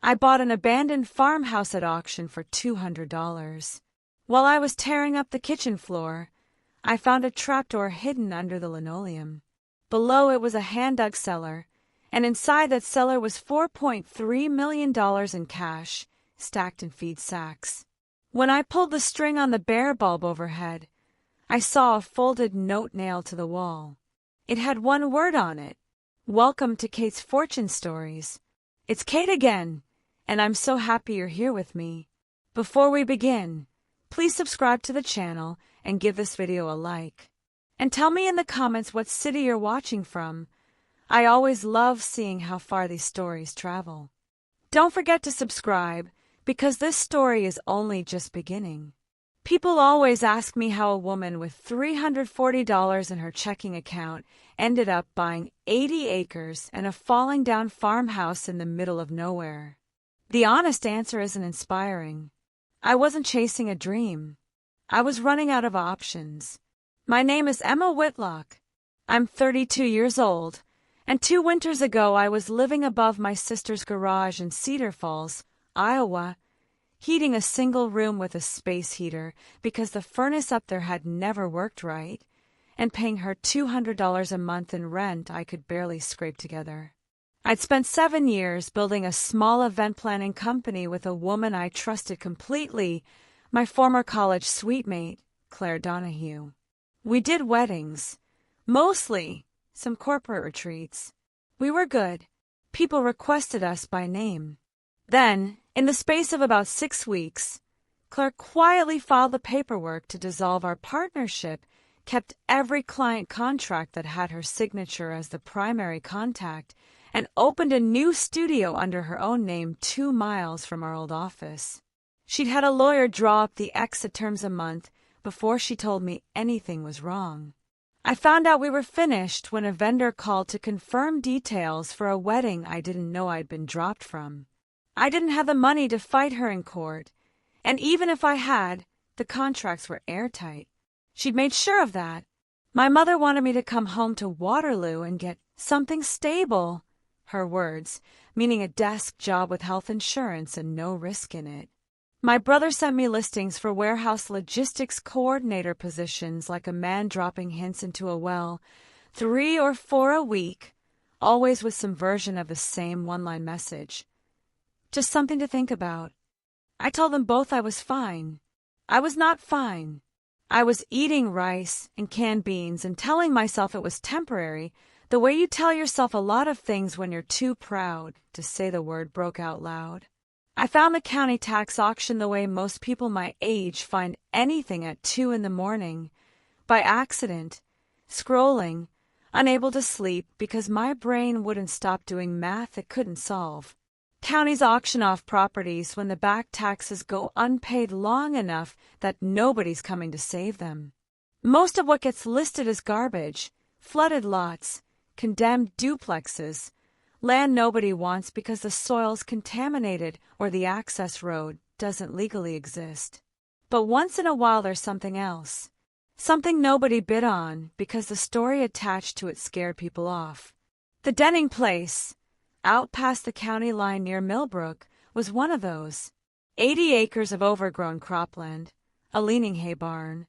I bought an abandoned farmhouse at auction for $200. While I was tearing up the kitchen floor, I found a trapdoor hidden under the linoleum. Below it was a hand-dug cellar, and inside that cellar was $4.3 million in cash, stacked in feed sacks. When I pulled the string on the bare bulb overhead, I saw a folded note nailed to the wall. It had one word on it: "Welcome to Kate's Fortune Stories. It's Kate again, and I'm so happy you're here with me. Before we begin, please subscribe to the channel and give this video a like. And tell me in the comments what city you're watching from. I always love seeing how far these stories travel. Don't forget to subscribe, because this story is only just beginning. People always ask me how a woman with $340 in her checking account ended up buying 80 acres and a falling-down farmhouse in the middle of nowhere. The honest answer isn't inspiring. I wasn't chasing a dream. I was running out of options. My name is Emma Whitlock. I'm 32 years old, and 2 winters ago I was living above my sister's garage in Cedar Falls, Iowa, heating a single room with a space heater because the furnace up there had never worked right, and paying her $200 a month in rent I could barely scrape together. I'd spent 7 years building a small event planning company with a woman I trusted completely, my former college suite mate, Claire Donahue. We did weddings, mostly some corporate retreats. We were good. People requested us by name. Then, in the space of about 6 weeks, Claire quietly filed the paperwork to dissolve our partnership, kept every client contract that had her signature as the primary contact, and opened a new studio under her own name 2 miles from our old office. She'd had a lawyer draw up the exit terms a month before she told me anything was wrong. I found out we were finished when a vendor called to confirm details for a wedding I didn't know I'd been dropped from. I didn't have the money to fight her in court, and even if I had, the contracts were airtight. She'd made sure of that. My mother wanted me to come home to Waterloo and get something stable, her words, meaning a desk job with health insurance and no risk in it. My brother sent me listings for warehouse logistics coordinator positions, like a man dropping hints into a well, 3 or 4 a week, always with some version of the same one-line message. Just something to think about. I told them both I was fine. I was not fine. I was eating rice and canned beans and telling myself it was temporary, the way you tell yourself a lot of things when you're too proud to say the word broke out loud. I found the county tax auction the way most people my age find anything at 2 in the morning, by accident, scrolling, unable to sleep because my brain wouldn't stop doing math it couldn't solve. Counties auction off properties when the back taxes go unpaid long enough that nobody's coming to save them. Most of what gets listed is garbage, flooded lots, condemned duplexes, land nobody wants because the soil's contaminated or the access road doesn't legally exist. But once in a while there's something else. Something nobody bid on because the story attached to it scared people off. The Denning place, out past the county line near Millbrook, was one of those. 80 acres of overgrown cropland, a leaning hay barn,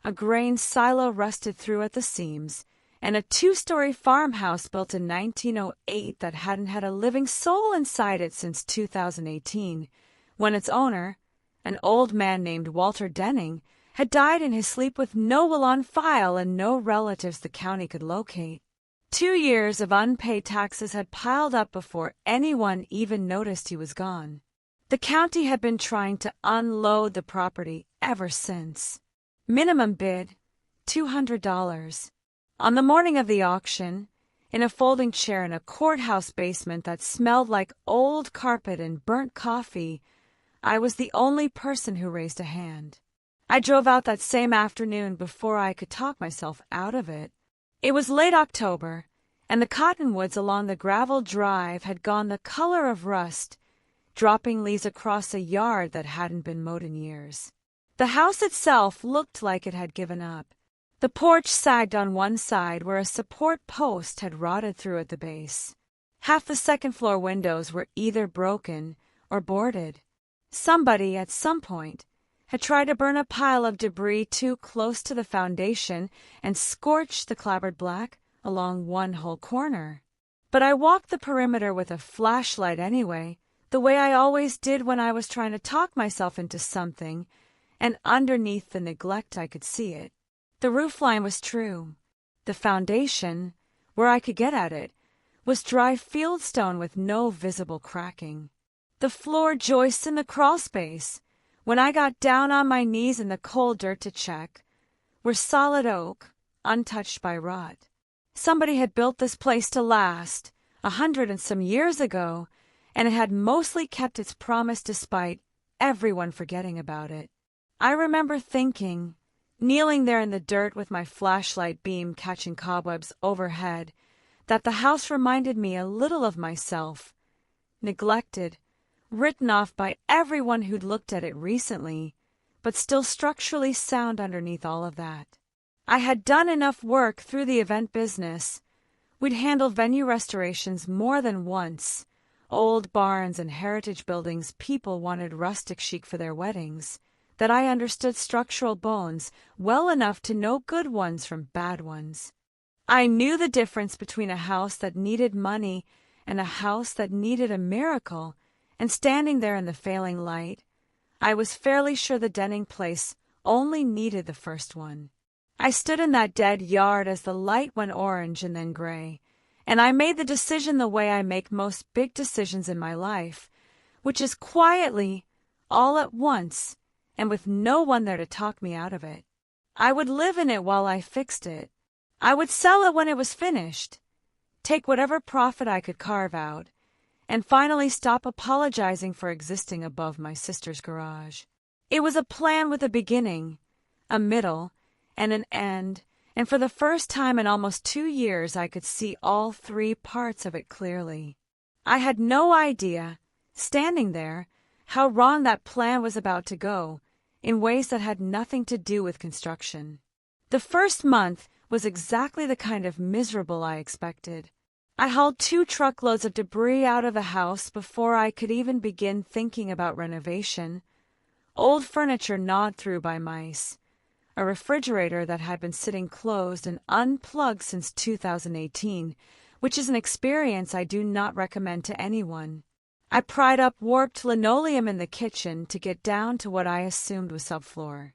a grain silo rusted through at the seams, and a 2-story farmhouse built in 1908 that hadn't had a living soul inside it since 2018, when its owner, an old man named Walter Denning, had died in his sleep with no will on file and no relatives the county could locate. 2 years of unpaid taxes had piled up before anyone even noticed he was gone. The county had been trying to unload the property ever since. Minimum bid, $200. On the morning of the auction, in a folding chair in a courthouse basement that smelled like old carpet and burnt coffee, I was the only person who raised a hand. I drove out that same afternoon before I could talk myself out of it. It was late October, and the cottonwoods along the gravel drive had gone the color of rust, dropping leaves across a yard that hadn't been mowed in years. The house itself looked like it had given up. The porch sagged on one side where a support post had rotted through at the base. Half the second-floor windows were either broken or boarded. Somebody, at some point, had tried to burn a pile of debris too close to the foundation and scorched the clapboard black along one whole corner. But I walked the perimeter with a flashlight anyway, the way I always did when I was trying to talk myself into something, and underneath the neglect I could see it. The roofline was true. The foundation, where I could get at it, was dry fieldstone with no visible cracking. The floor joists in the crawlspace, when I got down on my knees in the cold dirt to check, were solid oak, untouched by rot. Somebody had built this place to last, 100 and some years ago, and it had mostly kept its promise despite everyone forgetting about it. I remember thinking, kneeling there in the dirt with my flashlight beam catching cobwebs overhead, that the house reminded me a little of myself, neglected, written off by everyone who'd looked at it recently, but still structurally sound underneath all of that. I had done enough work through the event business. We'd handled venue restorations more than once, old barns and heritage buildings people wanted rustic chic for their weddings, that I understood structural bones well enough to know good ones from bad ones. I knew the difference between a house that needed money and a house that needed a miracle, and standing there in the failing light, I was fairly sure the Denning place only needed the first one. I stood in that dead yard as the light went orange and then gray, and I made the decision the way I make most big decisions in my life, which is quietly, all at once, and with no one there to talk me out of it. I would live in it while I fixed it. I would sell it when it was finished, take whatever profit I could carve out, and finally stop apologizing for existing above my sister's garage. It was a plan with a beginning, a middle, and an end, and for the first time in almost 2 years I could see all 3 parts of it clearly. I had no idea, standing there, how wrong that plan was about to go, in ways that had nothing to do with construction. The first month was exactly the kind of miserable I expected. I hauled 2 truckloads of debris out of the house before I could even begin thinking about renovation. Old furniture gnawed through by mice, a refrigerator that had been sitting closed and unplugged since 2018, which is an experience I do not recommend to anyone. I pried up warped linoleum in the kitchen to get down to what I assumed was subfloor.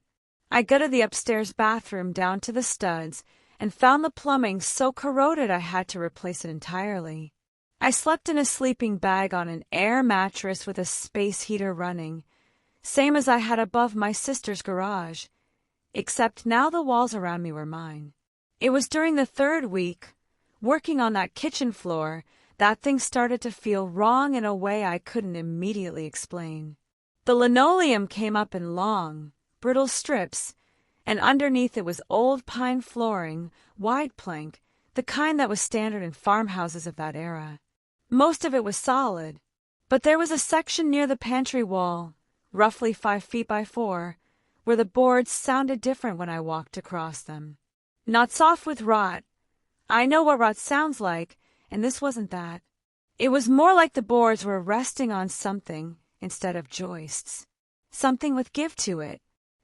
I gutted the upstairs bathroom down to the studs and found the plumbing so corroded I had to replace it entirely. I slept in a sleeping bag on an air mattress with a space heater running, same as I had above my sister's garage, except now the walls around me were mine. It was during the 3rd week, working on that kitchen floor, that things started to feel wrong in a way I couldn't immediately explain. The linoleum came up in long, brittle strips, and underneath it was old pine flooring, wide plank, the kind that was standard in farmhouses of that era. Most of it was solid, but there was a section near the pantry wall, roughly 5 feet by 4, where the boards sounded different when I walked across them. Not soft with rot. I know what rot sounds like, and this wasn't that. It was more like the boards were resting on something instead of joists. Something with give to it.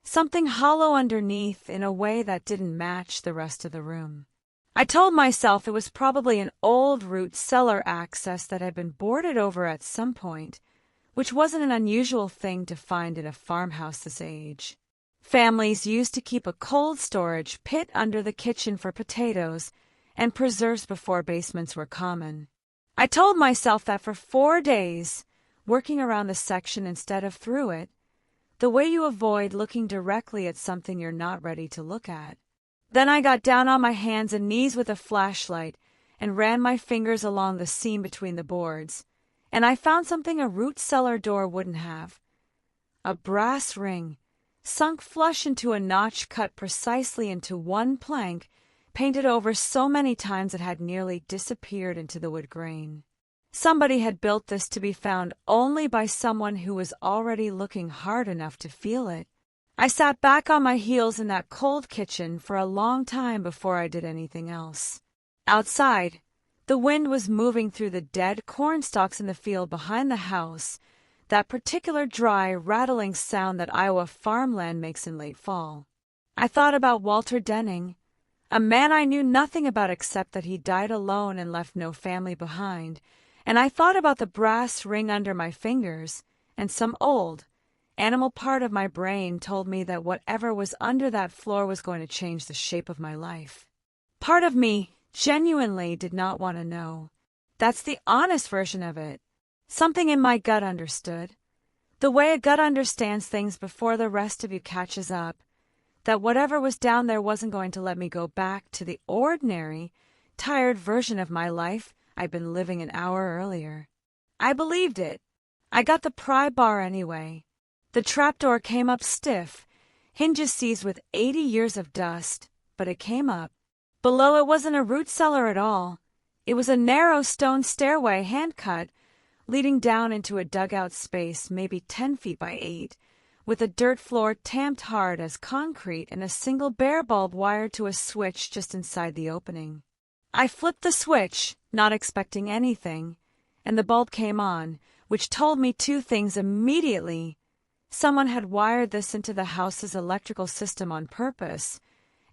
Something hollow underneath in a way that didn't match the rest of the room. I told myself it was probably an old root cellar access that had been boarded over at some point, which wasn't an unusual thing to find in a farmhouse this age. Families used to keep a cold storage pit under the kitchen for potatoes and preserves before basements were common. I told myself that for 4 days, working around the section instead of through it, the way you avoid looking directly at something you're not ready to look at. Then I got down on my hands and knees with a flashlight and ran my fingers along the seam between the boards, and I found something a root cellar door wouldn't have. A brass ring, sunk flush into a notch cut precisely into one plank, painted over so many times it had nearly disappeared into the wood grain. Somebody had built this to be found only by someone who was already looking hard enough to feel it. I sat back on my heels in that cold kitchen for a long time before I did anything else. Outside, the wind was moving through the dead corn stalks in the field behind the house, that particular dry, rattling sound that Iowa farmland makes in late fall. I thought about Walter Denning, a man I knew nothing about except that he died alone and left no family behind, and I thought about the brass ring under my fingers, and some old, animal part of my brain told me that whatever was under that floor was going to change the shape of my life. Part of me genuinely did not want to know. That's the honest version of it. Something in my gut understood. The way a gut understands things before the rest of you catches up. That whatever was down there wasn't going to let me go back to the ordinary, tired version of my life I'd been living an hour earlier. I believed it. I got the pry bar anyway. The trapdoor came up stiff, hinges seized with 80 years of dust, but it came up. Below it wasn't a root cellar at all. It was a narrow stone stairway, hand-cut, leading down into a dugout space maybe 10 feet by 8, with a dirt floor tamped hard as concrete and a single bare bulb wired to a switch just inside the opening. I flipped the switch, not expecting anything, and the bulb came on, which told me two things immediately. Someone had wired this into the house's electrical system on purpose,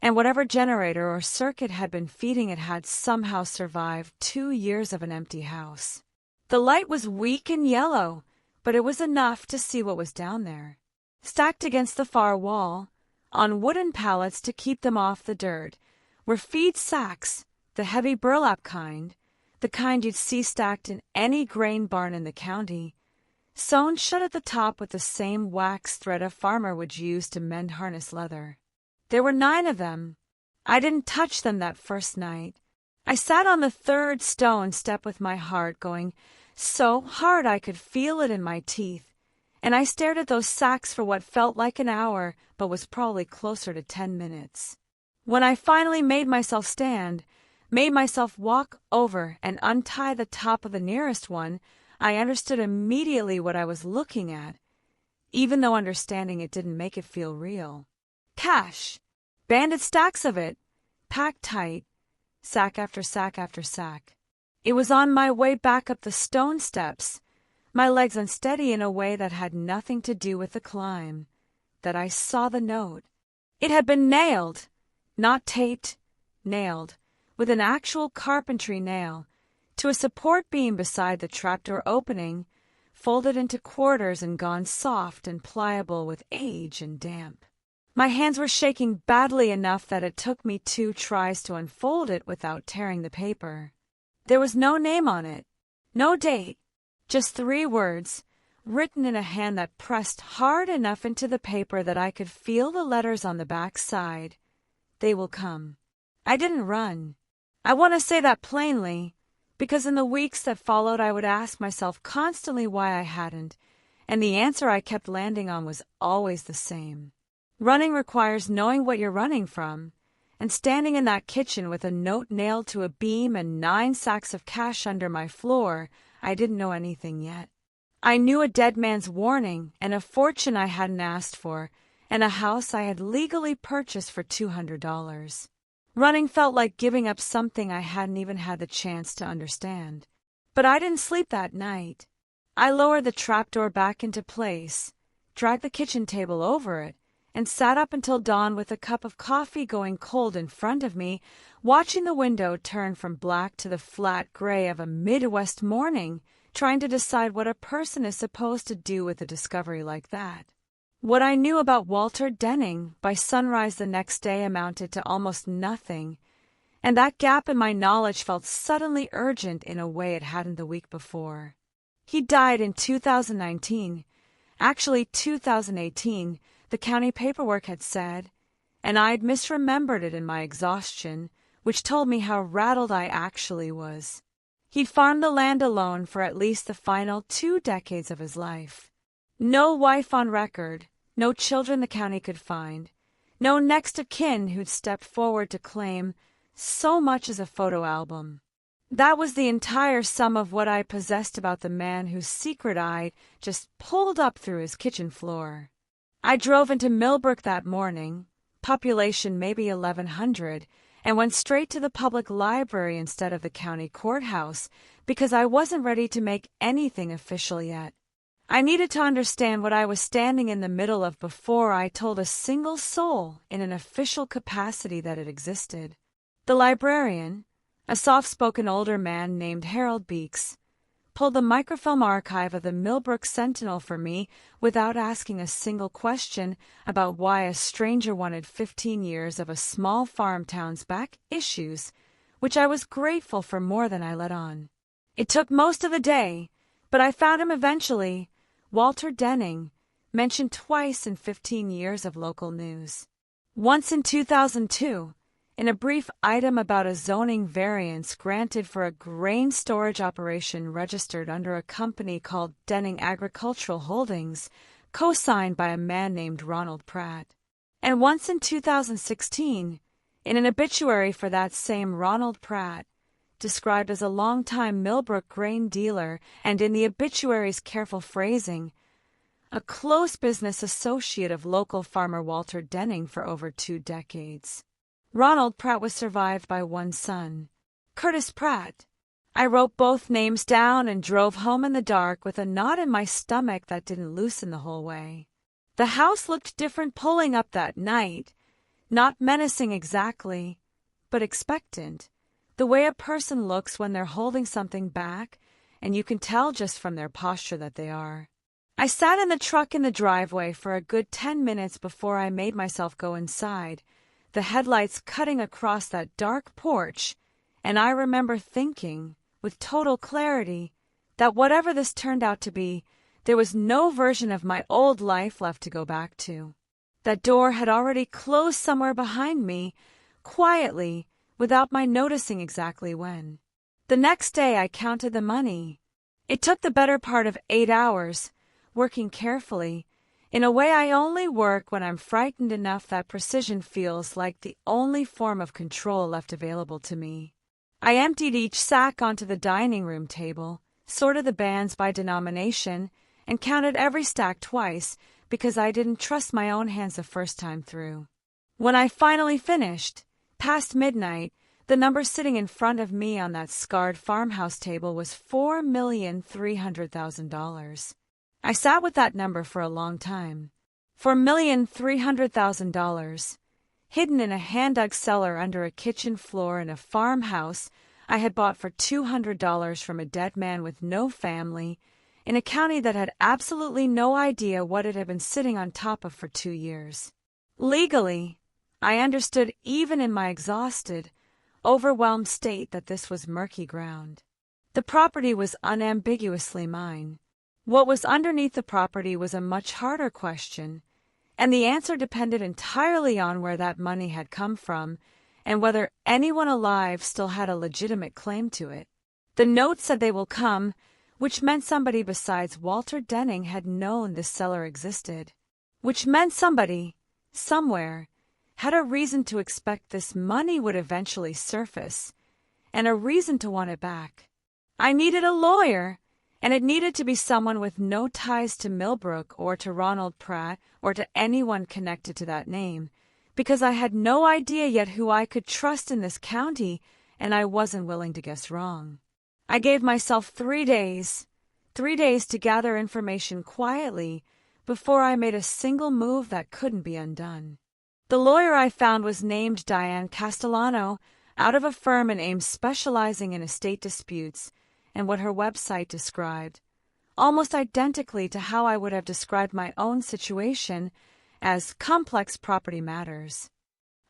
and whatever generator or circuit had been feeding it had somehow survived 2 years of an empty house. The light was weak and yellow, but it was enough to see what was down there. Stacked against the far wall, on wooden pallets to keep them off the dirt, were feed sacks, the heavy burlap kind, the kind you'd see stacked in any grain barn in the county, sewn shut at the top with the same wax thread a farmer would use to mend harness leather. There were 9 of them. I didn't touch them that first night. I sat on the 3rd stone step with my heart going so hard I could feel it in my teeth, and I stared at those sacks for what felt like an hour but was probably closer to 10 minutes. When I finally made myself stand, made myself walk over and untie the top of the nearest one, I understood immediately what I was looking at, even though understanding it didn't make it feel real. Cash. Banded stacks of it, packed tight, sack after sack after sack. It was on my way back up the stone steps, my legs unsteady in a way that had nothing to do with the climb, that I saw the note. It had been nailed, not taped, nailed, with an actual carpentry nail, to a support beam beside the trapdoor opening, folded into quarters and gone soft and pliable with age and damp. My hands were shaking badly enough that it took me 2 tries to unfold it without tearing the paper. There was no name on it, no date, just 3 words, written in a hand that pressed hard enough into the paper that I could feel the letters on the back side. They will come. I didn't run. I want to say that plainly, because in the weeks that followed I would ask myself constantly why I hadn't, and the answer I kept landing on was always the same. Running requires knowing what you're running from, and standing in that kitchen with a note nailed to a beam and 9 sacks of cash under my floor, I didn't know anything yet. I knew a dead man's warning and a fortune I hadn't asked for, and a house I had legally purchased for $200. Running felt like giving up something I hadn't even had the chance to understand. But I didn't sleep that night. I lowered the trapdoor back into place, dragged the kitchen table over it, and sat up until dawn with a cup of coffee going cold in front of me, watching the window turn from black to the flat gray of a Midwest morning, trying to decide what a person is supposed to do with a discovery like that. What I knew about Walter Denning by sunrise the next day amounted to almost nothing, and that gap in my knowledge felt suddenly urgent in a way it hadn't the week before. He died in 2019, actually 2018, the county paperwork had said, and I'd misremembered it in my exhaustion, which told me how rattled I actually was. He'd farmed the land alone for at least the final 2 decades of his life. No wife on record, no children the county could find, no next of kin who'd stepped forward to claim so much as a photo album. That was the entire sum of what I possessed about the man whose secret I'd just pulled up through his kitchen floor. I drove into Millbrook that morning, population maybe 1,100, and went straight to the public library instead of the county courthouse because I wasn't ready to make anything official yet. I needed to understand what I was standing in the middle of before I told a single soul in an official capacity that it existed. The librarian, a soft-spoken older man named Harold Beeks, pulled the microfilm archive of the Millbrook Sentinel for me without asking a single question about why a stranger wanted 15 years of a small farm town's back issues, which I was grateful for more than I let on. It took most of the day, but I found him eventually. Walter Denning, mentioned twice in 15 years of local news. Once in 2002, in a brief item about a zoning variance granted for a grain storage operation registered under a company called Denning Agricultural Holdings, co-signed by a man named Ronald Pratt. And once in 2016, in an obituary for that same Ronald Pratt, described as a longtime Millbrook grain dealer and, in the obituary's careful phrasing, a close business associate of local farmer Walter Denning for over 2 decades. Ronald Pratt was survived by one son, Curtis Pratt. I wrote both names down and drove home in the dark with a knot in my stomach that didn't loosen the whole way. The house looked different pulling up that night, not menacing exactly, but expectant. The way a person looks when they're holding something back, and you can tell just from their posture that they are. I sat in the truck in the driveway for a good 10 minutes before I made myself go inside, the headlights cutting across that dark porch, and I remember thinking, with total clarity, that whatever this turned out to be, there was no version of my old life left to go back to. That door had already closed somewhere behind me, quietly, without my noticing exactly when. The next day I counted the money. It took the better part of 8 hours, working carefully, in a way I only work when I'm frightened enough that precision feels like the only form of control left available to me. I emptied each sack onto the dining room table, sorted the bands by denomination, and counted every stack twice because I didn't trust my own hands the first time through. When I finally finished, past midnight, the number sitting in front of me on that scarred farmhouse table was $4,300,000. I sat with that number for a long time. $4,300,000, hidden in a hand-dug cellar under a kitchen floor in a farmhouse I had bought for $200 from a dead man with no family, in a county that had absolutely no idea what it had been sitting on top of for 2 years. Legally, I understood even in my exhausted, overwhelmed state that this was murky ground. The property was unambiguously mine. What was underneath the property was a much harder question, and the answer depended entirely on where that money had come from and whether anyone alive still had a legitimate claim to it. The note said they will come, which meant somebody besides Walter Denning had known this cellar existed, which meant somebody, somewhere, had a reason to expect this money would eventually surface, and a reason to want it back. I needed a lawyer, and it needed to be someone with no ties to Millbrook or to Ronald Pratt or to anyone connected to that name, because I had no idea yet who I could trust in this county, and I wasn't willing to guess wrong. I gave myself 3 days to gather information quietly before I made a single move that couldn't be undone. The lawyer I found was named Diane Castellano, out of a firm in Ames specializing in estate disputes, and what her website described, almost identically to how I would have described my own situation, as complex property matters.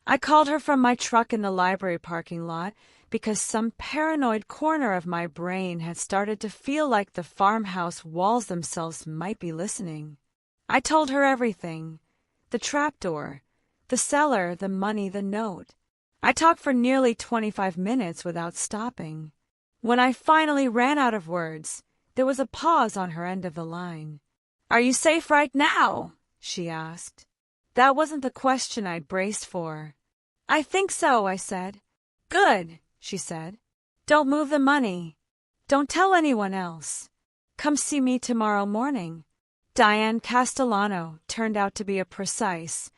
I called her from my truck in the library parking lot because some paranoid corner of my brain had started to feel like the farmhouse walls themselves might be listening. I told her everything: the trapdoor, the cellar, the money, the note. I talked for nearly 25 minutes without stopping. When I finally ran out of words, there was a pause on her end of the line. "Are you safe right now?" she asked. That wasn't the question I'd braced for. "I think so," I said. "Good," she said. "Don't move the money. Don't tell anyone else. Come see me tomorrow morning." Diane Castellano turned out to be a precise,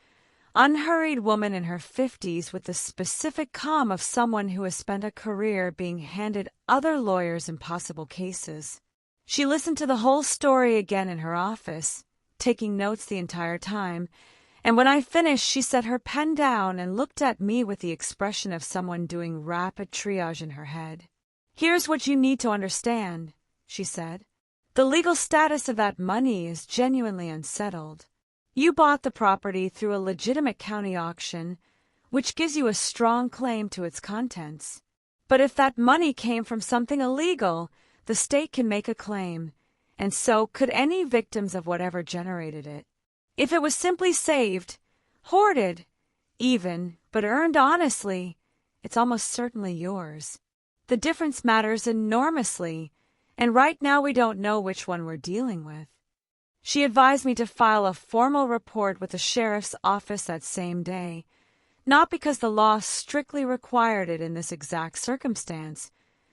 unhurried woman in her 50s with the specific calm of someone who has spent a career being handed other lawyers' impossible cases. She listened to the whole story again in her office, taking notes the entire time, and when I finished, she set her pen down and looked at me with the expression of someone doing rapid triage in her head. "Here's what you need to understand," she said. "The legal status of that money is genuinely unsettled. You bought the property through a legitimate county auction, which gives you a strong claim to its contents. But if that money came from something illegal, the state can make a claim, and so could any victims of whatever generated it. If it was simply saved, hoarded, even, but earned honestly, it's almost certainly yours. The difference matters enormously, and right now we don't know which one we're dealing with." She advised me to file a formal report with the sheriff's office that same day, not because the law strictly required it in this exact circumstance,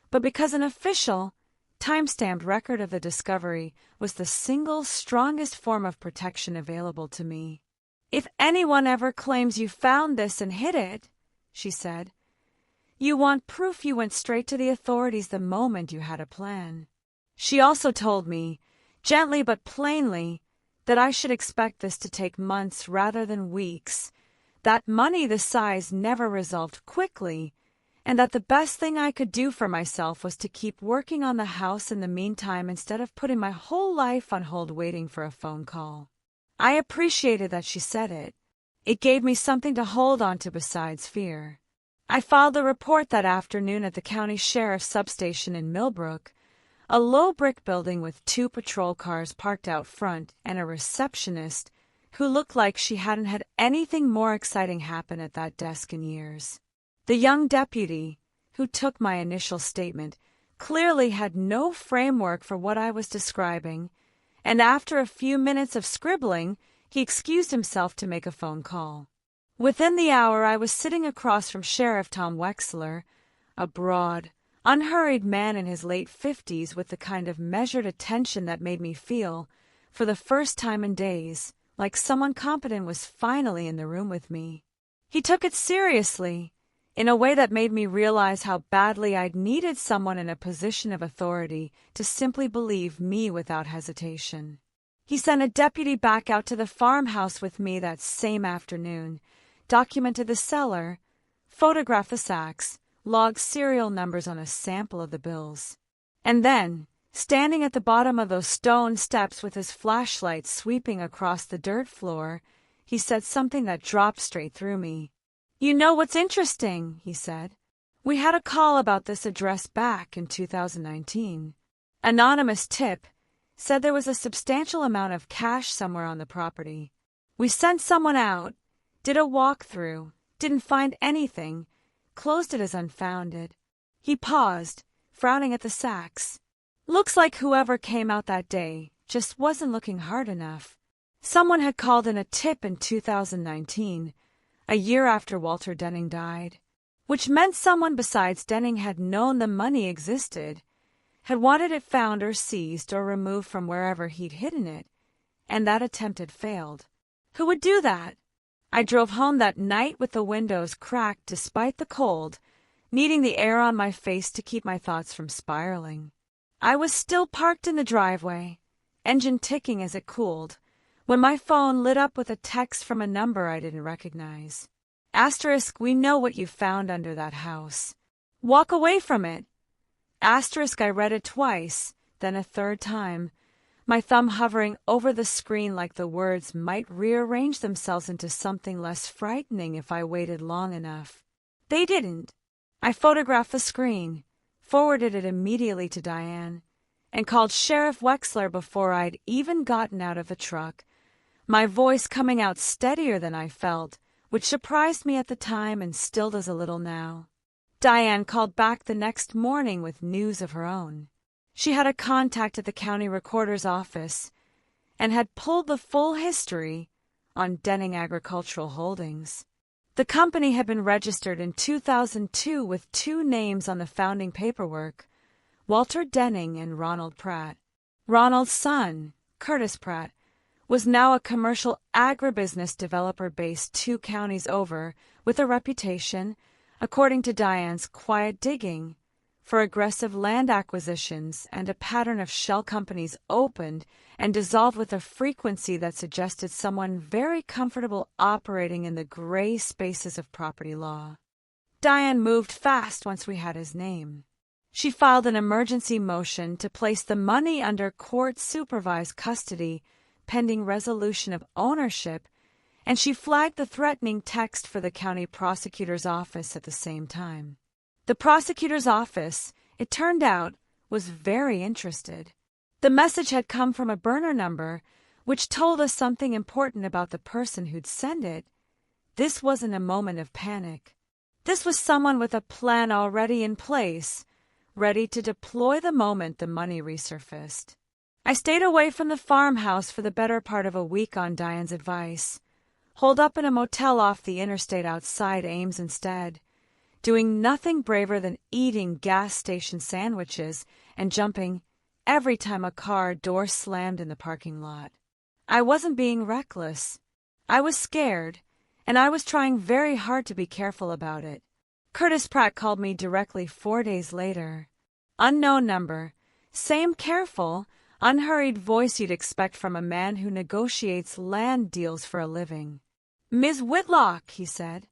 but because an official, time-stamped record of the discovery was the single strongest form of protection available to me. "If anyone ever claims you found this and hid it," she said, "you want proof you went straight to the authorities the moment you had a plan." She also told me, gently but plainly, that I should expect this to take months rather than weeks, that money this size never resolved quickly, and that the best thing I could do for myself was to keep working on the house in the meantime instead of putting my whole life on hold waiting for a phone call. I appreciated that she said it. It gave me something to hold on to besides fear. I filed the report that afternoon at the county sheriff's substation in Millbrook, a low brick building with 2 patrol cars parked out front and a receptionist who looked like she hadn't had anything more exciting happen at that desk in years. The young deputy, who took my initial statement, clearly had no framework for what I was describing, and after a few minutes of scribbling, he excused himself to make a phone call. Within the hour, I was sitting across from Sheriff Tom Wexler, a broad, unhurried man in his late 50s with the kind of measured attention that made me feel, for the first time in days, like someone competent was finally in the room with me. He took it seriously, in a way that made me realize how badly I'd needed someone in a position of authority to simply believe me without hesitation. He sent a deputy back out to the farmhouse with me that same afternoon, documented the cellar, photographed the sacks, logged serial numbers on a sample of the bills. And then, standing at the bottom of those stone steps with his flashlight sweeping across the dirt floor, he said something that dropped straight through me. "You know what's interesting," he said. "We had a call about this address back in 2019. Anonymous tip said there was a substantial amount of cash somewhere on the property. We sent someone out, did a walkthrough, didn't find anything, closed it as unfounded." He paused, frowning at the sacks. "Looks like whoever came out that day just wasn't looking hard enough. Someone had called in a tip in 2019, a year after Walter Denning died, which meant someone besides Denning had known the money existed, had wanted it found or seized or removed from wherever he'd hidden it, and that attempt had failed. Who would do that? I drove home that night with the windows cracked despite the cold, needing the air on my face to keep my thoughts from spiraling. I was still parked in the driveway, engine ticking as it cooled, when my phone lit up with a text from a number I didn't recognize. Asterisk, we know what you found under that house. Walk away from it. Asterisk, I read it twice, then a third time, my thumb hovering over the screen like the words might rearrange themselves into something less frightening if I waited long enough. They didn't. I photographed the screen, forwarded it immediately to Diane, and called Sheriff Wexler before I'd even gotten out of the truck, my voice coming out steadier than I felt, which surprised me at the time and still does a little now. Diane called back the next morning with news of her own. She had a contact at the county recorder's office and had pulled the full history on Denning Agricultural Holdings. The company had been registered in 2002 with 2 names on the founding paperwork, Walter Denning and Ronald Pratt. Ronald's son, Curtis Pratt, was now a commercial agribusiness developer based 2 counties over with a reputation, according to Diane's quiet digging, for aggressive land acquisitions, and a pattern of shell companies opened and dissolved with a frequency that suggested someone very comfortable operating in the gray spaces of property law. Diane moved fast once we had his name. She filed an emergency motion to place the money under court-supervised custody pending resolution of ownership, and she flagged the threatening text for the county prosecutor's office at the same time. The prosecutor's office, it turned out, was very interested. The message had come from a burner number, which told us something important about the person who'd sent it. This wasn't a moment of panic. This was someone with a plan already in place, ready to deploy the moment the money resurfaced. I stayed away from the farmhouse for the better part of a week on Diane's advice, holed up in a motel off the interstate outside Ames instead, doing nothing braver than eating gas station sandwiches and jumping every time a car door slammed in the parking lot. I wasn't being reckless. I was scared, and I was trying very hard to be careful about it. Curtis Pratt called me directly 4 days later. Unknown number, same careful, unhurried voice you'd expect from a man who negotiates land deals for a living. "Ms. Whitlock," he said,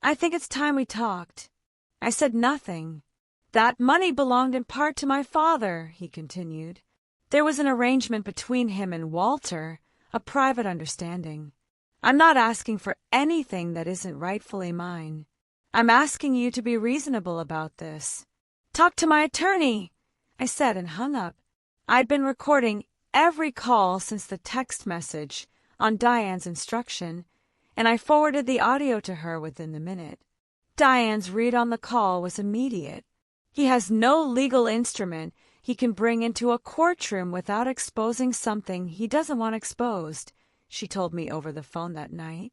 "I think it's time we talked." I said nothing. "That money belonged in part to my father," he continued. "There was an arrangement between him and Walter, a private understanding. I'm not asking for anything that isn't rightfully mine. I'm asking you to be reasonable about this." "Talk to my attorney," I said and hung up. I'd been recording every call since the text message on Diane's instruction, and I forwarded the audio to her within the minute. Diane's read on the call was immediate. "He has no legal instrument he can bring into a courtroom without exposing something he doesn't want exposed," she told me over the phone that night.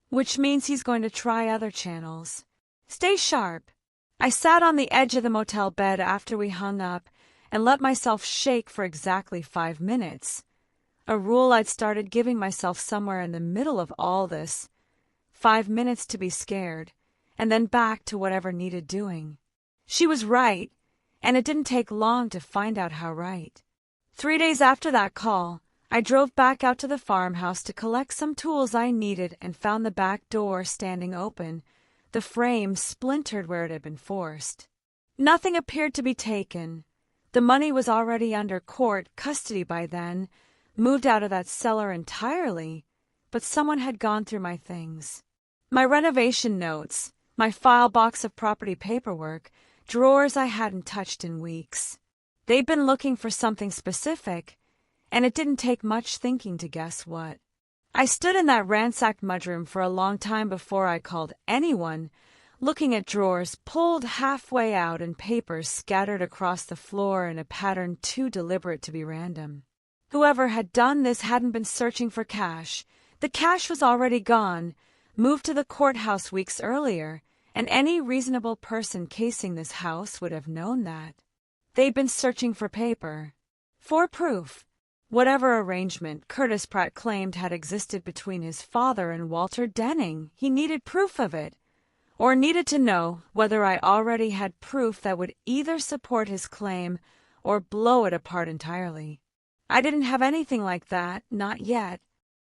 "Which means he's going to try other channels. Stay sharp." I sat on the edge of the motel bed after we hung up and let myself shake for exactly 5 minutes, a rule I'd started giving myself somewhere in the middle of all this. 5 minutes to be scared, and then back to whatever needed doing. She was right, and it didn't take long to find out how right. 3 days after that call, I drove back out to the farmhouse to collect some tools I needed and found the back door standing open, the frame splintered where it had been forced. Nothing appeared to be taken. The money was already under court custody by then, moved out of that cellar entirely, but someone had gone through my things. My renovation notes, my file box of property paperwork, drawers I hadn't touched in weeks. They'd been looking for something specific, and it didn't take much thinking to guess what. I stood in that ransacked mudroom for a long time before I called anyone, looking at drawers pulled halfway out and papers scattered across the floor in a pattern too deliberate to be random. Whoever had done this hadn't been searching for cash. The cash was already gone, moved to the courthouse weeks earlier, and any reasonable person casing this house would have known that. They'd been searching for paper. For proof. Whatever arrangement Curtis Pratt claimed had existed between his father and Walter Denning, he needed proof of it, or needed to know whether I already had proof that would either support his claim or blow it apart entirely. I didn't have anything like that, not yet,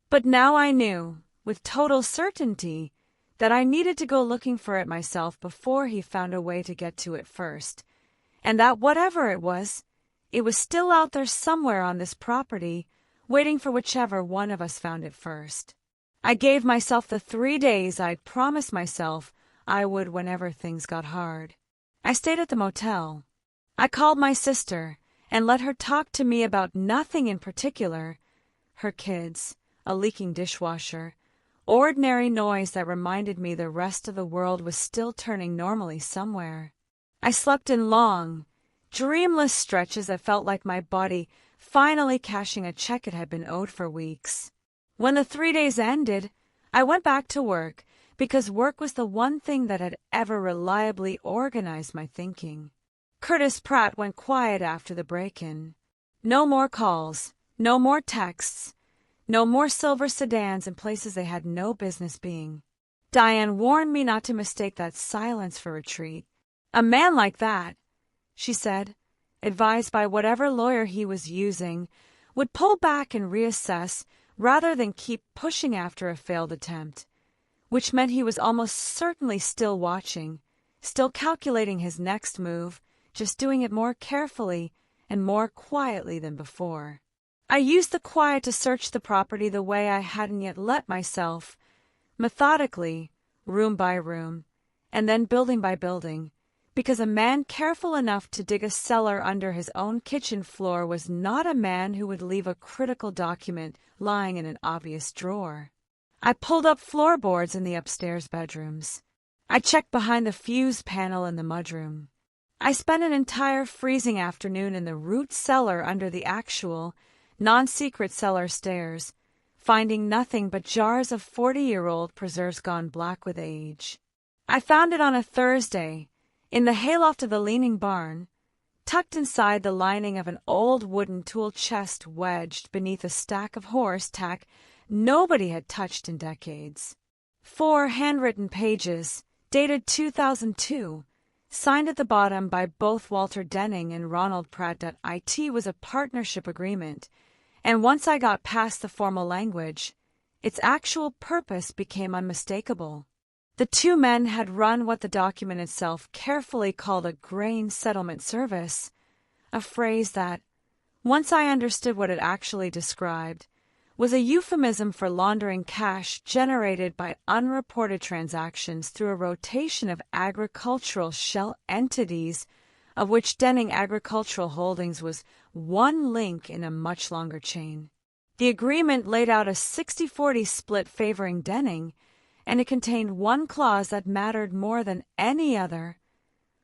but now I knew, with total certainty, that I needed to go looking for it myself before he found a way to get to it first, and that whatever it was still out there somewhere on this property, waiting for whichever one of us found it first. I gave myself the 3 days I'd promised myself I would whenever things got hard. I stayed at the motel. I called my sister and let her talk to me about nothing in particular. Her kids, a leaking dishwasher, ordinary noise that reminded me the rest of the world was still turning normally somewhere. I slept in long, dreamless stretches that felt like my body finally cashing a check it had been owed for weeks. When the 3 days ended, I went back to work because work was the one thing that had ever reliably organized my thinking. Curtis Pratt went quiet after the break-in. No more calls, no more texts, no more silver sedans in places they had no business being. Diane warned me not to mistake that silence for retreat. A man like that, she said, advised by whatever lawyer he was using, would pull back and reassess rather than keep pushing after a failed attempt, which meant he was almost certainly still watching, still calculating his next move, just doing it more carefully and more quietly than before. I used the quiet to search the property the way I hadn't yet let myself, methodically, room by room, and then building by building, because a man careful enough to dig a cellar under his own kitchen floor was not a man who would leave a critical document lying in an obvious drawer. I pulled up floorboards in the upstairs bedrooms. I checked behind the fuse panel in the mudroom. I spent an entire freezing afternoon in the root cellar under the actual, non-secret cellar stairs, finding nothing but jars of 40-year-old preserves gone black with age. I found it on a Thursday, in the hayloft of the leaning barn, tucked inside the lining of an old wooden tool chest wedged beneath a stack of horse tack nobody had touched in decades. 4 handwritten pages, dated 2002, signed at the bottom by both Walter Denning and Ronald Pratt. It was a partnership agreement, and once I got past the formal language, its actual purpose became unmistakable. The two men had run what the document itself carefully called a grain settlement service, a phrase that, once I understood what it actually described, was a euphemism for laundering cash generated by unreported transactions through a rotation of agricultural shell entities, of which Denning Agricultural Holdings was one link in a much longer chain. The agreement laid out a 60-40 split favoring Denning, and it contained one clause that mattered more than any other.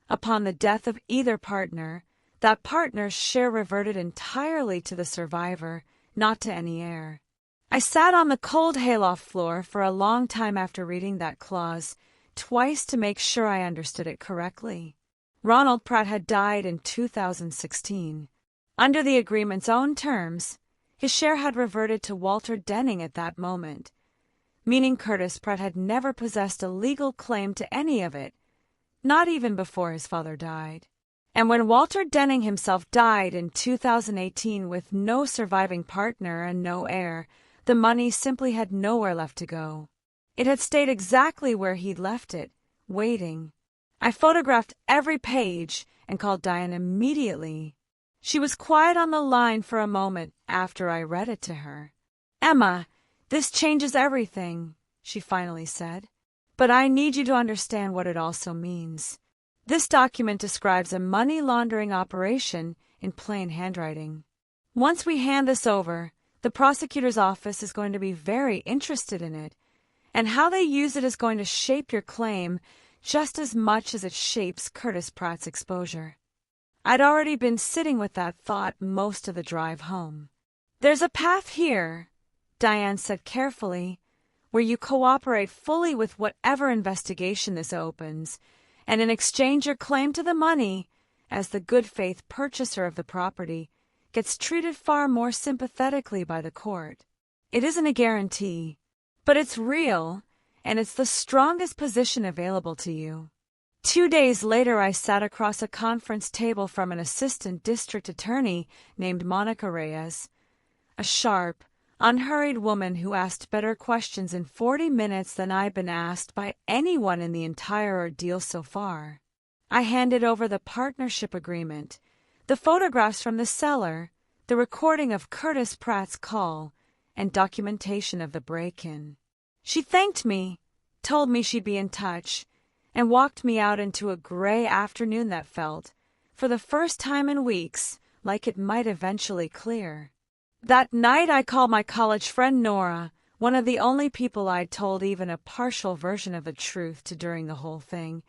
Upon the death of either partner, that partner's share reverted entirely to the survivor, not to any heir. I sat on the cold hayloft floor for a long time after reading that clause, twice to make sure I understood it correctly. Ronald Pratt had died in 2016. Under the agreement's own terms, his share had reverted to Walter Denning at that moment, meaning Curtis Pratt had never possessed a legal claim to any of it, not even before his father died. And when Walter Denning himself died in 2018 with no surviving partner and no heir, the money simply had nowhere left to go. It had stayed exactly where he'd left it, waiting. I photographed every page and called Diane immediately. She was quiet on the line for a moment after I read it to her. "Emma, this changes everything," she finally said. "But I need you to understand what it also means. This document describes a money laundering operation in plain handwriting. Once we hand this over, the prosecutor's office is going to be very interested in it, and how they use it is going to shape your claim just as much as it shapes Curtis Pratt's exposure." I'd already been sitting with that thought most of the drive home. "There's a path here," Diane said carefully, "where you cooperate fully with whatever investigation this opens, and in exchange your claim to the money, as the good faith purchaser of the property, gets treated far more sympathetically by the court. It isn't a guarantee, but it's real, and it's the strongest position available to you." 2 days later, I sat across a conference table from an assistant district attorney named Monica Reyes, a sharp, unhurried woman who asked better questions in 40 minutes than I'd been asked by anyone in the entire ordeal so far. I handed over the partnership agreement, the photographs from the cellar, the recording of Curtis Pratt's call, and documentation of the break-in. She thanked me, told me she'd be in touch, and walked me out into a gray afternoon that felt, for the first time in weeks, like it might eventually clear. That night I called my college friend Nora, one of the only people I'd told even a partial version of the truth to during the whole thing,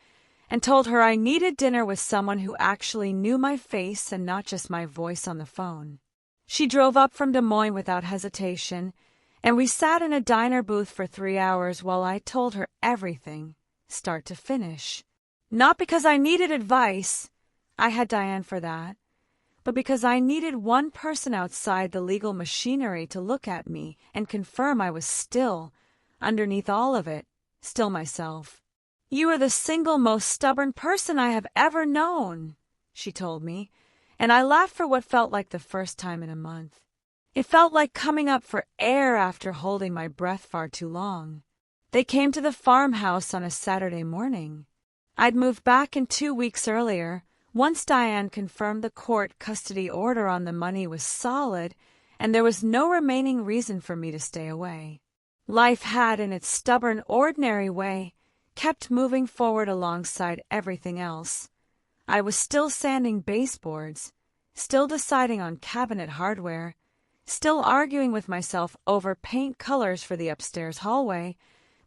and told her I needed dinner with someone who actually knew my face and not just my voice on the phone. She drove up from Des Moines without hesitation, and we sat in a diner booth for 3 hours while I told her everything, start to finish. Not because I needed advice, I had Diane for that, but because I needed one person outside the legal machinery to look at me and confirm I was still, underneath all of it, still myself. "You are the single most stubborn person I have ever known," she told me, and I laughed for what felt like the first time in a month. It felt like coming up for air after holding my breath far too long. They came to the farmhouse on a Saturday morning. I'd moved back in 2 weeks earlier, once Diane confirmed the court custody order on the money was solid, and there was no remaining reason for me to stay away. Life had, in its stubborn, ordinary way, kept moving forward alongside everything else. I was still sanding baseboards, still deciding on cabinet hardware, still arguing with myself over paint colors for the upstairs hallway,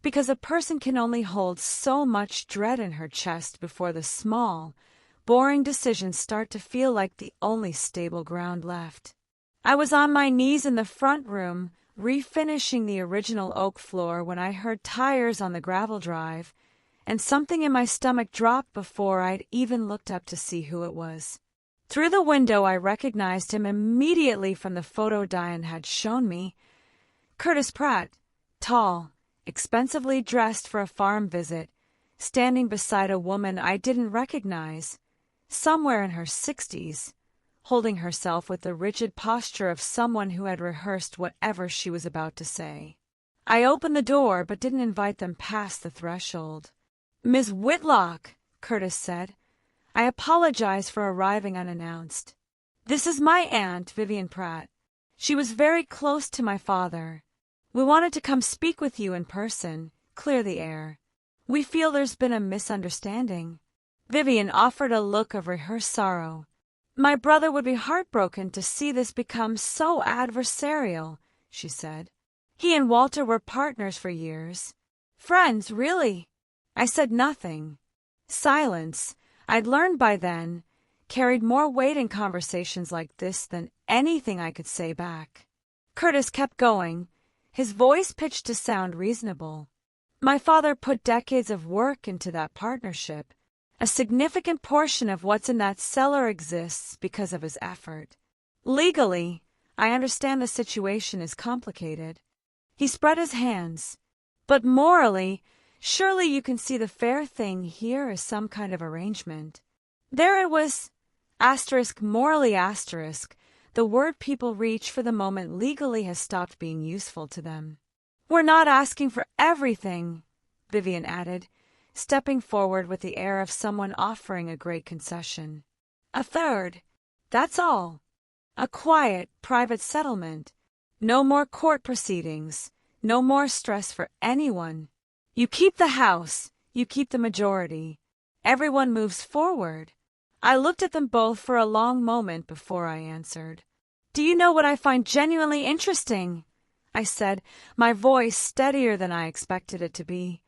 because a person can only hold so much dread in her chest before the small, boring decisions start to feel like the only stable ground left. I was on my knees in the front room, refinishing the original oak floor when I heard tires on the gravel drive, and something in my stomach dropped before I'd even looked up to see who it was. Through the window I recognized him immediately from the photo Diane had shown me. Curtis Pratt, tall, expensively dressed for a farm visit, standing beside a woman I didn't recognize, somewhere in her 60s, holding herself with the rigid posture of someone who had rehearsed whatever she was about to say. I opened the door but didn't invite them past the threshold. "Miss Whitlock," Curtis said. "I apologize for arriving unannounced. This is my aunt, Vivian Pratt. She was very close to my father. We wanted to come speak with you in person, clear the air. We feel there's been a misunderstanding." Vivian offered a look of rehearsed sorrow. "My brother would be heartbroken to see this become so adversarial," she said. "He and Walter were partners for years. Friends, really." I said nothing. Silence, I'd learned by then, carried more weight in conversations like this than anything I could say back. Curtis kept going, his voice pitched to sound reasonable. "My father put decades of work into that partnership. A significant portion of what's in that cellar exists because of his effort. Legally, I understand the situation is complicated." He spread his hands. "But morally, surely you can see the fair thing here is some kind of arrangement." There it was, morally the word people reach for the moment legally has stopped being useful to them. "We're not asking for everything," Vivian added, stepping forward with the air of someone offering a great concession. "A third, that's all. A quiet, private settlement. No more court proceedings, no more stress for anyone. You keep the house, you keep the majority. Everyone moves forward." I looked at them both for a long moment before I answered. "Do you know what I find genuinely interesting?" I said, my voice steadier than I expected it to be.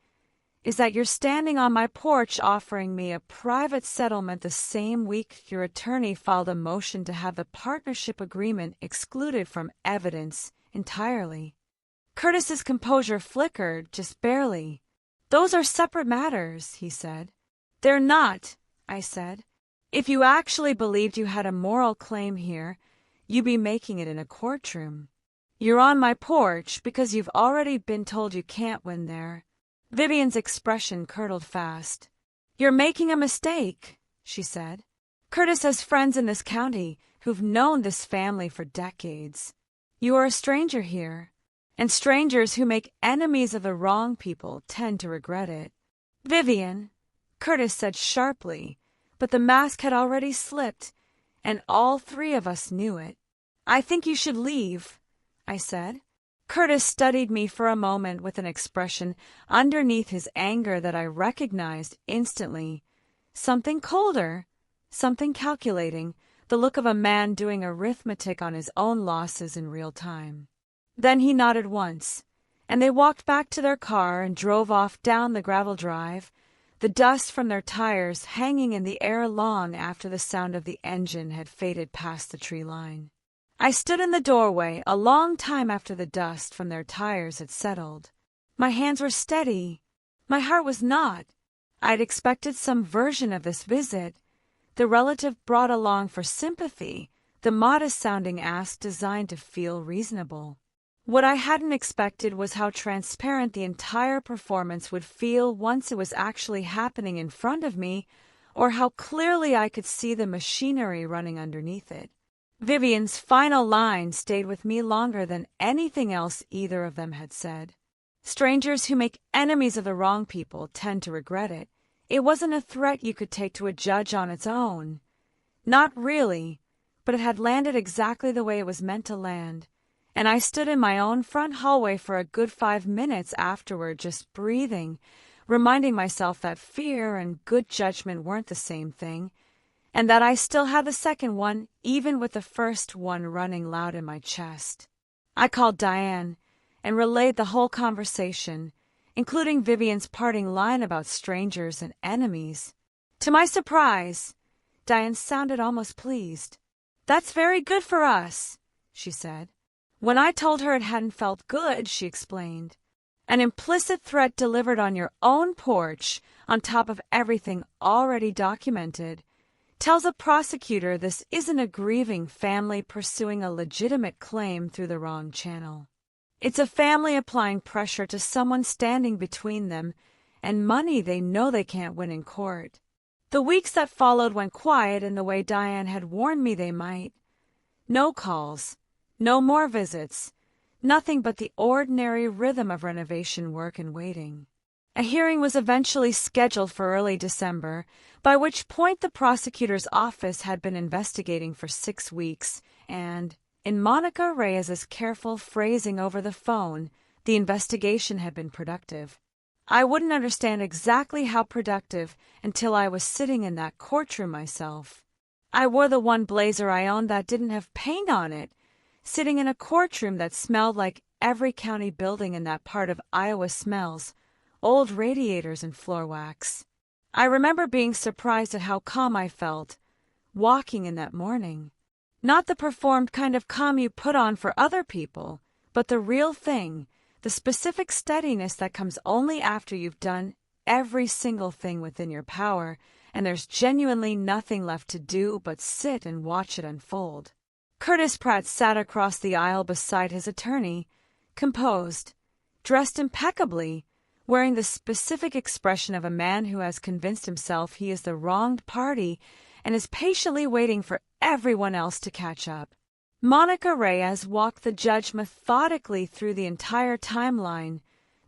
"Is that you're standing on my porch offering me a private settlement the same week your attorney filed a motion to have the partnership agreement excluded from evidence entirely." Curtis's composure flickered, just barely. "Those are separate matters," he said. "They're not," I said. "If you actually believed you had a moral claim here, you'd be making it in a courtroom. You're on my porch because you've already been told you can't win there." Vivian's expression curdled fast. "You're making a mistake," she said. "Curtis has friends in this county who've known this family for decades. You are a stranger here, and strangers who make enemies of the wrong people tend to regret it." "Vivian," Curtis said sharply, but the mask had already slipped, and all three of us knew it. "I think you should leave," I said. Curtis studied me for a moment with an expression underneath his anger that I recognized instantly. Something colder, something calculating, the look of a man doing arithmetic on his own losses in real time. Then he nodded once, and they walked back to their car and drove off down the gravel drive, the dust from their tires hanging in the air long after the sound of the engine had faded past the tree line. I stood in the doorway a long time after the dust from their tires had settled. My hands were steady. My heart was not. I'd expected some version of this visit, the relative brought along for sympathy, the modest-sounding ask designed to feel reasonable. What I hadn't expected was how transparent the entire performance would feel once it was actually happening in front of me, or how clearly I could see the machinery running underneath it. Vivian's final line stayed with me longer than anything else either of them had said. Strangers who make enemies of the wrong people tend to regret it. It wasn't a threat you could take to a judge on its own. Not really, but it had landed exactly the way it was meant to land, and I stood in my own front hallway for a good 5 minutes afterward, just breathing, reminding myself that fear and good judgment weren't the same thing, and that I still had the second one, even with the first one running loud in my chest. I called Diane and relayed the whole conversation, including Vivian's parting line about strangers and enemies. To my surprise, Diane sounded almost pleased. "That's very good for us," she said. When I told her it hadn't felt good, she explained. "An implicit threat delivered on your own porch, on top of everything already documented, tells a prosecutor this isn't a grieving family pursuing a legitimate claim through the wrong channel. It's a family applying pressure to someone standing between them and money they know they can't win in court." The weeks that followed went quiet in the way Diane had warned me they might. No calls, no more visits, nothing but the ordinary rhythm of renovation work and waiting. A hearing was eventually scheduled for early December, by which point the prosecutor's office had been investigating for 6 weeks, and, in Monica Reyes's careful phrasing over the phone, the investigation had been productive. I wouldn't understand exactly how productive until I was sitting in that courtroom myself. I wore the one blazer I owned that didn't have paint on it, sitting in a courtroom that smelled like every county building in that part of Iowa smells, old radiators and floor wax. I remember being surprised at how calm I felt, walking in that morning. Not the performed kind of calm you put on for other people, but the real thing, the specific steadiness that comes only after you've done every single thing within your power, and there's genuinely nothing left to do but sit and watch it unfold. Curtis Pratt sat across the aisle beside his attorney, composed, dressed impeccably, wearing the specific expression of a man who has convinced himself he is the wronged party and is patiently waiting for everyone else to catch up. Monica Reyes walked the judge methodically through the entire timeline,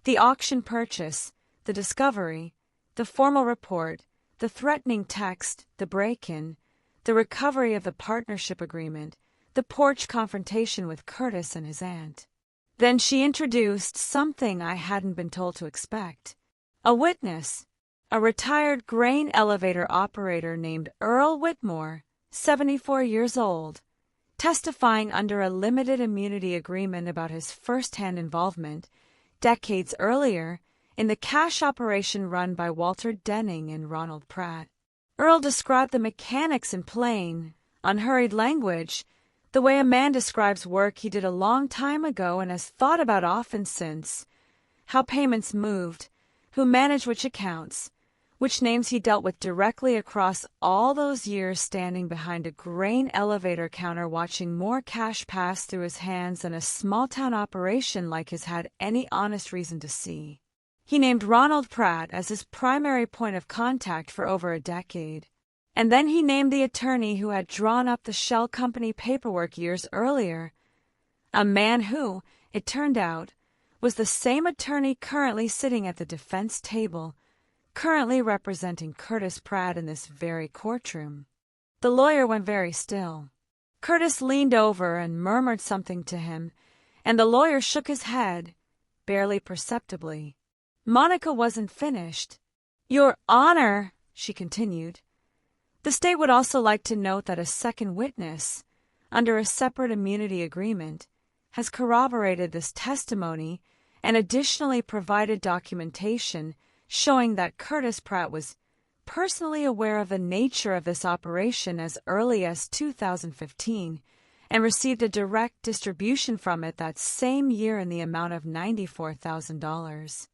the auction purchase, the discovery, the formal report, the threatening text, the break-in, the recovery of the partnership agreement, the porch confrontation with Curtis and his aunt. Then she introduced something I hadn't been told to expect. A witness, a retired grain elevator operator named Earl Whitmore, 74 years old, testifying under a limited immunity agreement about his first-hand involvement, decades earlier, in the cash operation run by Walter Denning and Ronald Pratt. Earl described the mechanics in plain, unhurried language, the way a man describes work he did a long time ago and has thought about often since, how payments moved, who managed which accounts, which names he dealt with directly across all those years standing behind a grain elevator counter watching more cash pass through his hands than a small-town operation like his had any honest reason to see. He named Ronald Pratt as his primary point of contact for over a decade. And then he named the attorney who had drawn up the shell company paperwork years earlier, a man who, it turned out, was the same attorney currently sitting at the defense table, currently representing Curtis Pratt in this very courtroom. The lawyer went very still. Curtis leaned over and murmured something to him, and the lawyer shook his head, barely perceptibly. Monica wasn't finished. "Your Honor," she continued, "the state would also like to note that a second witness, under a separate immunity agreement, has corroborated this testimony and additionally provided documentation showing that Curtis Pratt was personally aware of the nature of this operation as early as 2015 and received a direct distribution from it that same year in the amount of $94,000.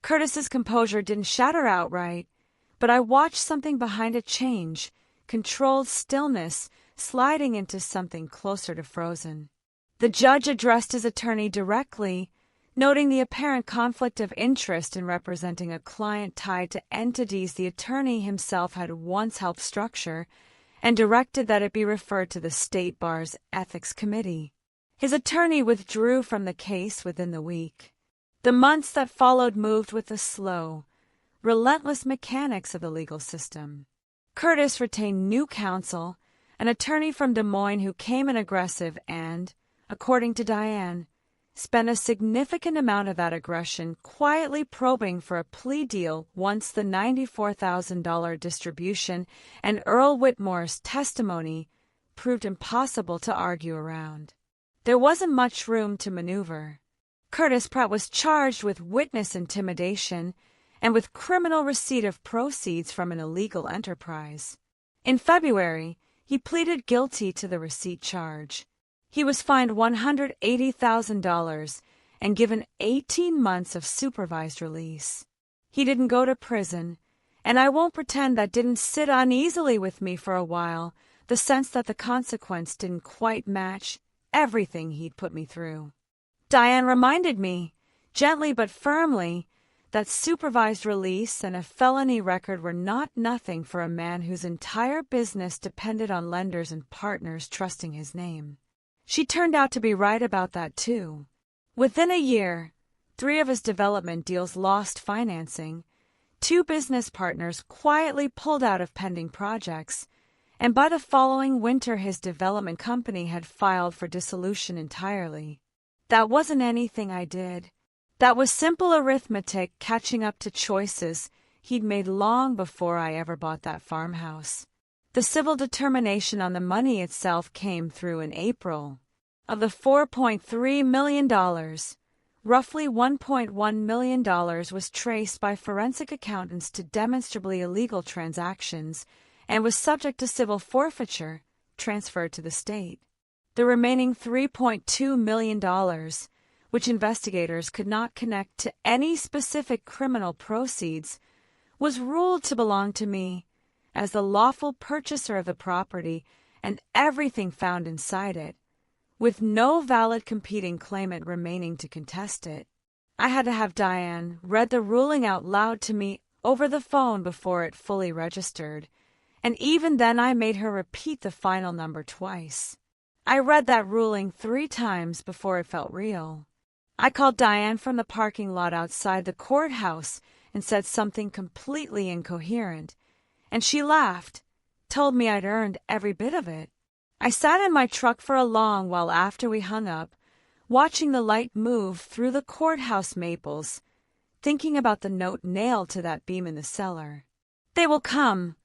Curtis's composure didn't shatter outright, but I watched something behind it change, controlled stillness sliding into something closer to frozen. The judge addressed his attorney directly, Noting the apparent conflict of interest in representing a client tied to entities the attorney himself had once helped structure, and directed that it be referred to the State Bar's Ethics Committee. His attorney withdrew from the case within the week. The months that followed moved with the slow, relentless mechanics of the legal system. Curtis retained new counsel, an attorney from Des Moines who came in aggressive and, according to Diane, spent a significant amount of that aggression quietly probing for a plea deal once the $94,000 distribution and Earl Whitmore's testimony proved impossible to argue around. There wasn't much room to maneuver. Curtis Pratt was charged with witness intimidation and with criminal receipt of proceeds from an illegal enterprise. In February, he pleaded guilty to the receipt charge. He was fined $180,000 and given 18 months of supervised release. He didn't go to prison, and I won't pretend that didn't sit uneasily with me for a while, the sense that the consequence didn't quite match everything he'd put me through. Diane reminded me, gently but firmly, that supervised release and a felony record were not nothing for a man whose entire business depended on lenders and partners trusting his name. She turned out to be right about that, too. Within a year, 3 of his development deals lost financing, 2 business partners quietly pulled out of pending projects, and by the following winter his development company had filed for dissolution entirely. That wasn't anything I did. That was simple arithmetic catching up to choices he'd made long before I ever bought that farmhouse. The civil determination on the money itself came through in April. Of the $4.3 million, roughly $1.1 million was traced by forensic accountants to demonstrably illegal transactions and was subject to civil forfeiture, transferred to the state. The remaining $3.2 million, which investigators could not connect to any specific criminal proceeds, was ruled to belong to me as the lawful purchaser of the property and everything found inside it, with no valid competing claimant remaining to contest it. I had to have Diane read the ruling out loud to me over the phone before it fully registered, and even then I made her repeat the final number twice. I read that ruling 3 times before it felt real. I called Diane from the parking lot outside the courthouse and said something completely incoherent, and she laughed, told me I'd earned every bit of it. I sat in my truck for a long while after we hung up, watching the light move through the courthouse maples, thinking about the note nailed to that beam in the cellar. They will come.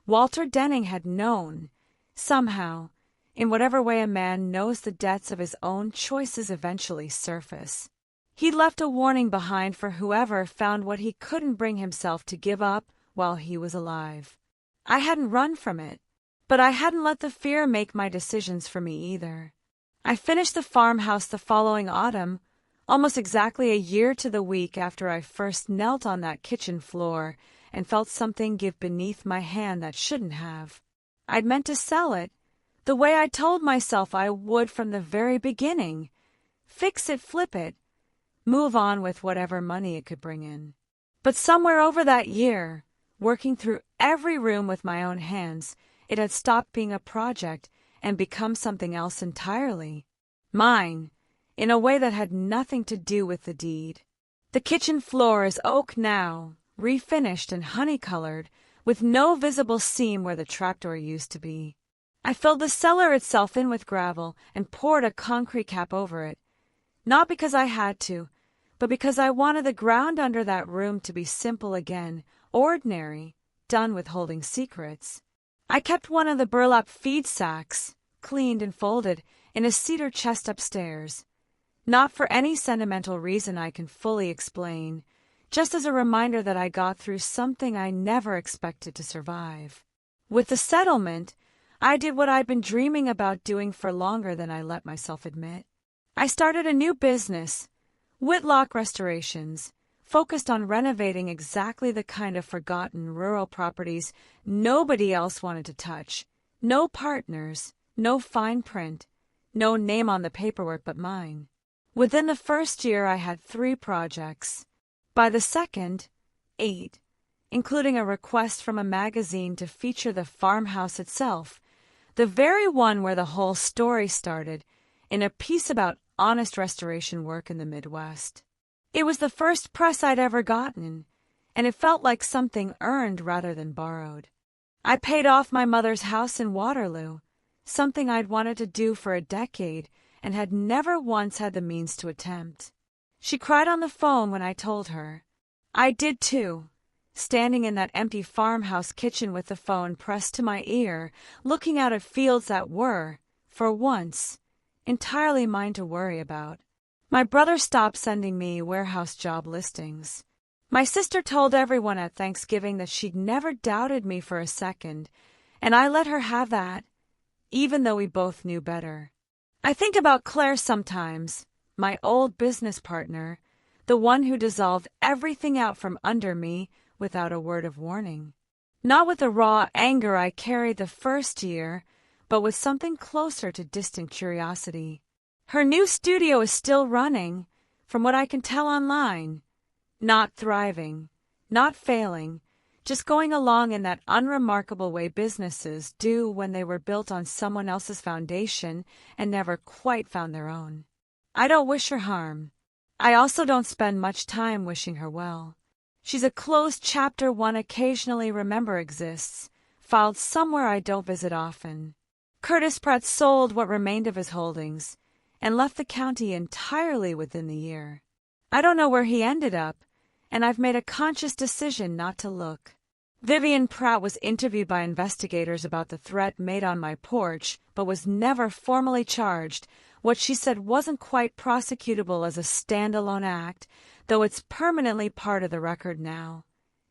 Walter Denning had known, somehow, in whatever way a man knows the depths of his own choices eventually surface. He'd left a warning behind for whoever found what he couldn't bring himself to give up while he was alive. I hadn't run from it, but I hadn't let the fear make my decisions for me either. I finished the farmhouse the following autumn, almost exactly a year to the week after I first knelt on that kitchen floor and felt something give beneath my hand that shouldn't have. I'd meant to sell it, the way I told myself I would from the very beginning. Fix it, flip it, move on with whatever money it could bring in. But somewhere over that year, working through every room with my own hands, it had stopped being a project and become something else entirely. Mine, in a way that had nothing to do with the deed. The kitchen floor is oak now, refinished and honey-colored, with no visible seam where the trapdoor used to be. I filled the cellar itself in with gravel and poured a concrete cap over it, not because I had to, but because I wanted the ground under that room to be simple again, ordinary, done with holding secrets. I kept one of the burlap feed sacks, cleaned and folded, in a cedar chest upstairs, not for any sentimental reason I can fully explain, just as a reminder that I got through something I never expected to survive. With the settlement, I did what I'd been dreaming about doing for longer than I let myself admit. I started a new business, Whitlock Restorations, focused on renovating exactly the kind of forgotten rural properties nobody else wanted to touch. No partners, no fine print, no name on the paperwork but mine. Within the first year, I had 3 projects. By the second, 8, including a request from a magazine to feature the farmhouse itself, the very one where the whole story started, in a piece about honest restoration work in the Midwest. It was the first press I'd ever gotten, and it felt like something earned rather than borrowed. I paid off my mother's house in Waterloo, something I'd wanted to do for a decade and had never once had the means to attempt. She cried on the phone when I told her. I did too, standing in that empty farmhouse kitchen with the phone pressed to my ear, looking out at fields that were, for once, entirely mine to worry about. My brother stopped sending me warehouse job listings. My sister told everyone at Thanksgiving that she'd never doubted me for a second, and I let her have that, even though we both knew better. I think about Claire sometimes, my old business partner, the one who dissolved everything out from under me without a word of warning. Not with the raw anger I carried the first year, but with something closer to distant curiosity. Her new studio is still running, from what I can tell online. Not thriving, not failing, just going along in that unremarkable way businesses do when they were built on someone else's foundation and never quite found their own. I don't wish her harm. I also don't spend much time wishing her well. She's a closed chapter one occasionally remember exists, filed somewhere I don't visit often. Curtis Pratt sold what remained of his holdings and left the county entirely within the year. I don't know where he ended up, and I've made a conscious decision not to look. Vivian Pratt was interviewed by investigators about the threat made on my porch, but was never formally charged. What she said wasn't quite prosecutable as a standalone act, though it's permanently part of the record now.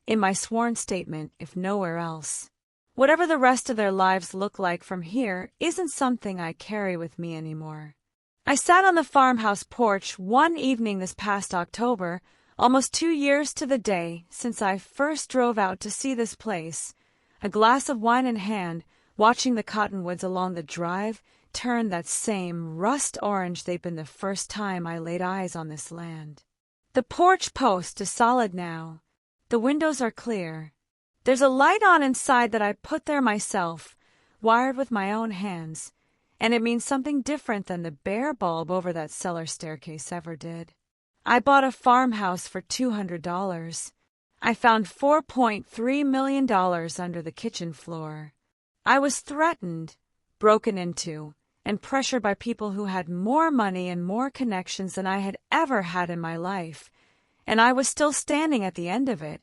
In my sworn statement, if nowhere else. Whatever the rest of their lives look like from here isn't something I carry with me anymore. I sat on the farmhouse porch one evening this past October, almost 2 years to the day since I first drove out to see this place, a glass of wine in hand, watching the cottonwoods along the drive turn that same rust orange they'd been the first time I laid eyes on this land. The porch post is solid now. The windows are clear. There's a light on inside that I put there myself, wired with my own hands, and it means something different than the bare bulb over that cellar staircase ever did. I bought a farmhouse for $200. I found $4.3 million under the kitchen floor. I was threatened, broken into, and pressured by people who had more money and more connections than I had ever had in my life, and I was still standing at the end of it,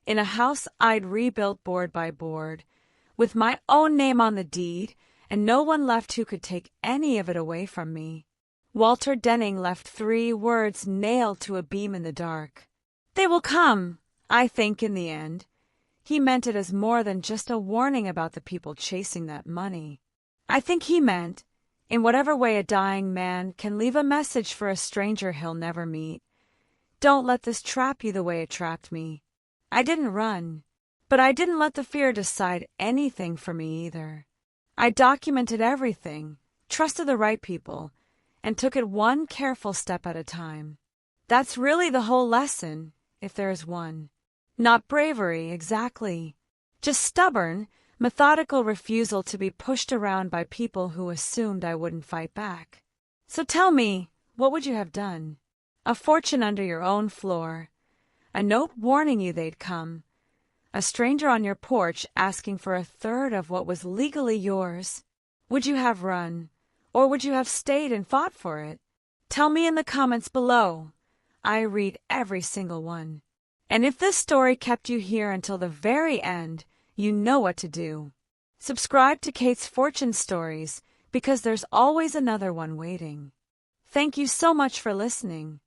in a house I'd rebuilt board by board, with my own name on the deed, and no one left who could take any of it away from me. Walter Denning left 3 words nailed to a beam in the dark. They will come, I think, in the end. He meant it as more than just a warning about the people chasing that money. I think he meant, in whatever way a dying man can leave a message for a stranger he'll never meet, don't let this trap you the way it trapped me. I didn't run, but I didn't let the fear decide anything for me either. I documented everything, trusted the right people, and took it one careful step at a time. That's really the whole lesson, if there is one. Not bravery, exactly. Just stubborn, methodical refusal to be pushed around by people who assumed I wouldn't fight back. So tell me, what would you have done? A fortune under your own floor. A note warning you they'd come. A stranger on your porch asking for a third of what was legally yours. Would you have run? Or would you have stayed and fought for it? Tell me in the comments below. I read every single one. And if this story kept you here until the very end, you know what to do. Subscribe to Kate's Fortune Stories, because there's always another one waiting. Thank you so much for listening.